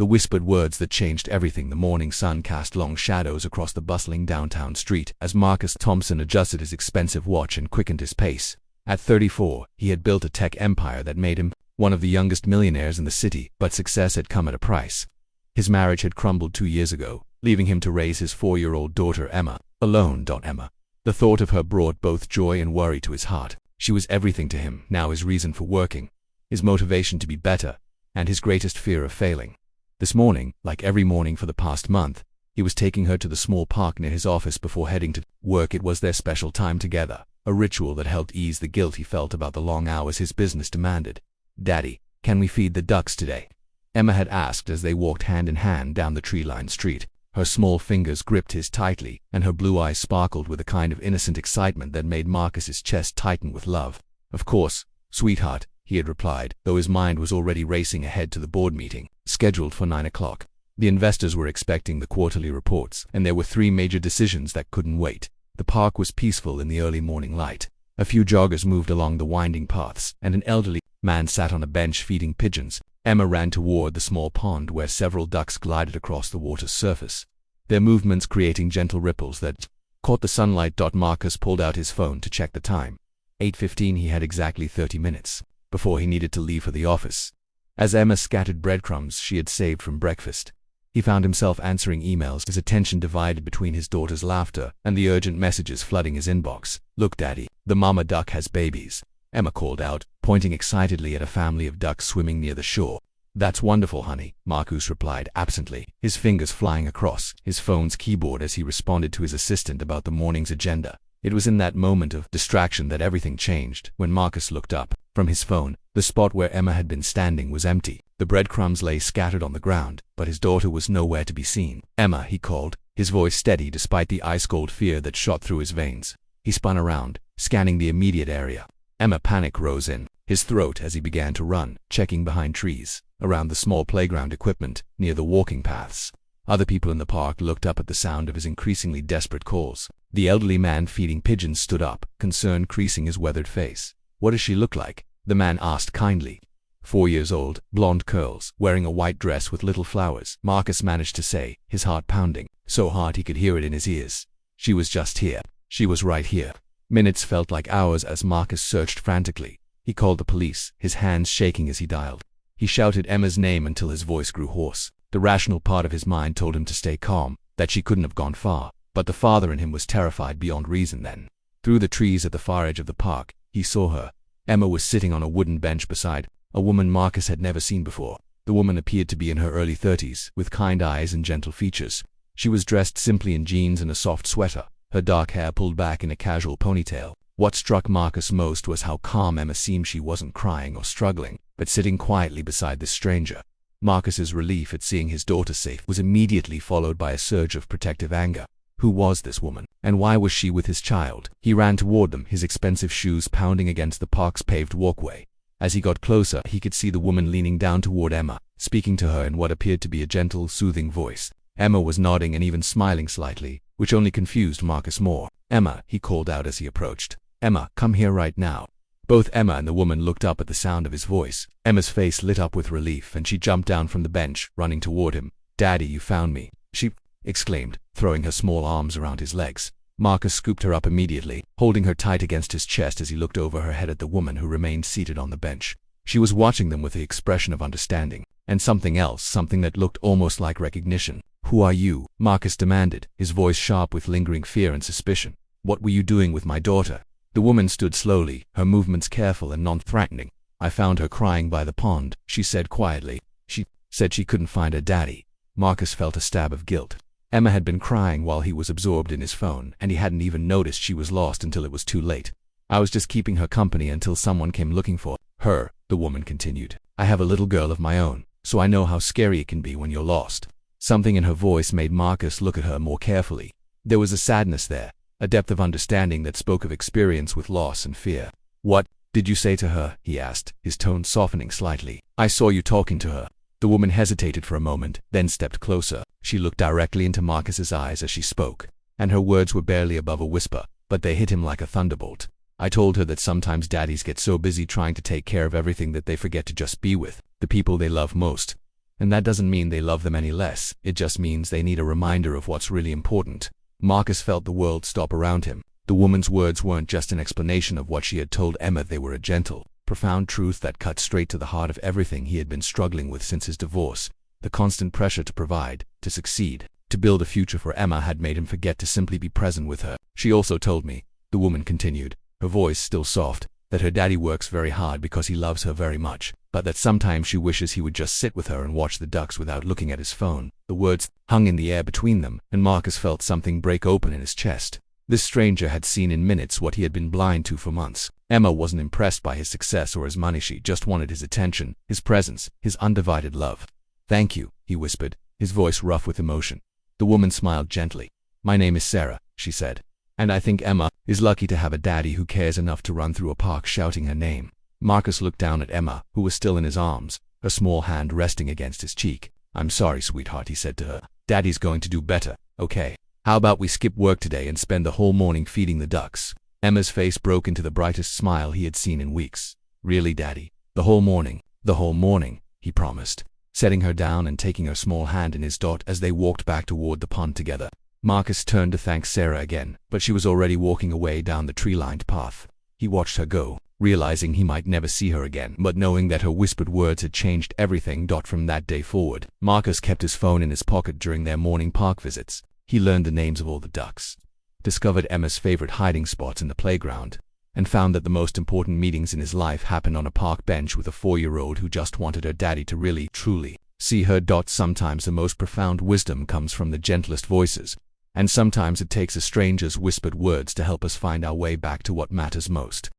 The whispered words that changed everything. The morning sun cast long shadows across the bustling downtown street as Marcus Thompson adjusted his expensive watch and quickened his pace. At 34, he had built a tech empire that made him one of the youngest millionaires in the city, but success had come at a price. His marriage had crumbled 2 years ago, leaving him to raise his 4-year-old daughter Emma, alone. Emma. The thought of her brought both joy and worry to his heart. She was everything to him, now his reason for working, his motivation to be better, and his greatest fear of failing. This morning, like every morning for the past month, he was taking her to the small park near his office before heading to work. It was their special time together, a ritual that helped ease the guilt he felt about the long hours his business demanded. "Daddy, can we feed the ducks today?" Emma had asked as they walked hand in hand down the tree-lined street. Her small fingers gripped his tightly, and her blue eyes sparkled with a kind of innocent excitement that made Marcus's chest tighten with love. "Of course, sweetheart," he had replied, though his mind was already racing ahead to the board meeting, scheduled for 9 o'clock. The investors were expecting the quarterly reports, and there were 3 major decisions that couldn't wait. The park was peaceful in the early morning light. A few joggers moved along the winding paths, and an elderly man sat on a bench feeding pigeons. Emma ran toward the small pond where several ducks glided across the water's surface, their movements creating gentle ripples that caught the sunlight. Marcus pulled out his phone to check the time. 8:15. He had exactly 30 minutes before he needed to leave for the office. As Emma scattered breadcrumbs she had saved from breakfast, he found himself answering emails, his attention divided between his daughter's laughter and the urgent messages flooding his inbox. "Look, Daddy, the mama duck has babies," Emma called out, pointing excitedly at a family of ducks swimming near the shore. "That's wonderful, honey," Marcus replied absently, his fingers flying across his phone's keyboard as he responded to his assistant about the morning's agenda. It was in that moment of distraction that everything changed. When Marcus looked up from his phone, the spot where Emma had been standing was empty. The breadcrumbs lay scattered on the ground, but his daughter was nowhere to be seen. "Emma," he called, his voice steady despite the ice-cold fear that shot through his veins. He spun around, scanning the immediate area. Emma, panic rose in his throat as he began to run, checking behind trees, around the small playground equipment, near the walking paths. Other people in the park looked up at the sound of his increasingly desperate calls. The elderly man feeding pigeons stood up, concern creasing his weathered face. "What does she look like?" the man asked kindly. 4 years old, blonde curls, wearing a white dress with little flowers, Marcus managed to say, his heart pounding, so hard he could hear it in his ears. "She was just here. She was right here." Minutes felt like hours as Marcus searched frantically. He called the police, his hands shaking as he dialed. He shouted Emma's name until his voice grew hoarse. The rational part of his mind told him to stay calm, that she couldn't have gone far, but the father in him was terrified beyond reason then. Through the trees at the far edge of the park, he saw her. Emma was sitting on a wooden bench beside a woman Marcus had never seen before. The woman appeared to be in her early 30s, with kind eyes and gentle features. She was dressed simply in jeans and a soft sweater, her dark hair pulled back in a casual ponytail. What struck Marcus most was how calm Emma seemed. She wasn't crying or struggling, but sitting quietly beside this stranger. Marcus's relief at seeing his daughter safe was immediately followed by a surge of protective anger. Who was this woman, and why was she with his child? He ran toward them, his expensive shoes pounding against the park's paved walkway. As he got closer, he could see the woman leaning down toward Emma, speaking to her in what appeared to be a gentle, soothing voice. Emma was nodding and even smiling slightly, which only confused Marcus more. "Emma," he called out as he approached. "Emma, come here right now." Both Emma and the woman looked up at the sound of his voice. Emma's face lit up with relief, and she jumped down from the bench, running toward him. "Daddy, you found me," she exclaimed, throwing her small arms around his legs. Marcus scooped her up immediately, holding her tight against his chest as he looked over her head at the woman who remained seated on the bench. She was watching them with the expression of understanding, and something else, something that looked almost like recognition. "Who are you?" Marcus demanded, his voice sharp with lingering fear and suspicion. "What were you doing with my daughter?" The woman stood slowly, her movements careful and non-threatening. "I found her crying by the pond," she said quietly. "She said she couldn't find her daddy." Marcus felt a stab of guilt. Emma had been crying while he was absorbed in his phone, and he hadn't even noticed she was lost until it was too late. "I was just keeping her company until someone came looking for her," the woman continued. "I have a little girl of my own, so I know how scary it can be when you're lost." Something in her voice made Marcus look at her more carefully. There was a sadness there, a depth of understanding that spoke of experience with loss and fear. "What did you say to her?" he asked, his tone softening slightly. "I saw you talking to her." The woman hesitated for a moment, then stepped closer. She looked directly into Marcus's eyes as she spoke, and her words were barely above a whisper, but they hit him like a thunderbolt. "I told her that sometimes daddies get so busy trying to take care of everything that they forget to just be with the people they love most." And that doesn't mean they love them any less, it just means they need a reminder of what's really important. Marcus felt the world stop around him. The woman's words weren't just an explanation of what she had told Emma, they were a gentle, profound truth that cut straight to the heart of everything he had been struggling with since his divorce. The constant pressure to provide, to succeed, to build a future for Emma had made him forget to simply be present with her. She also told me, the woman continued, her voice still soft, that her daddy works very hard because he loves her very much, but that sometimes she wishes he would just sit with her and watch the ducks without looking at his phone. The words hung in the air between them, and Marcus felt something break open in his chest. This stranger had seen in minutes what he had been blind to for months. Emma wasn't impressed by his success or his money, she just wanted his attention, his presence, his undivided love. "Thank you," he whispered, his voice rough with emotion. The woman smiled gently. "My name is Sarah," she said, "and I think Emma is lucky to have a daddy who cares enough to run through a park shouting her name." Marcus looked down at Emma, who was still in his arms, her small hand resting against his cheek. "I'm sorry, sweetheart," he said to her. "Daddy's going to do better, okay? How about we skip work today and spend the whole morning feeding the ducks?" Emma's face broke into the brightest smile he had seen in weeks. "Really, Daddy?" "The whole morning." "The whole morning," he promised, setting her down and taking her small hand in his as they walked back toward the pond together. Marcus turned to thank Sarah again, but she was already walking away down the tree-lined path. He watched her go, realizing he might never see her again, but knowing that her whispered words had changed everything. From that day forward, Marcus kept his phone in his pocket during their morning park visits. He learned the names of all the ducks, discovered Emma's favorite hiding spots in the playground, and found that the most important meetings in his life happened on a park bench with a 4-year-old who just wanted her daddy to really, truly see her. Sometimes the most profound wisdom comes from the gentlest voices, and sometimes it takes a stranger's whispered words to help us find our way back to what matters most.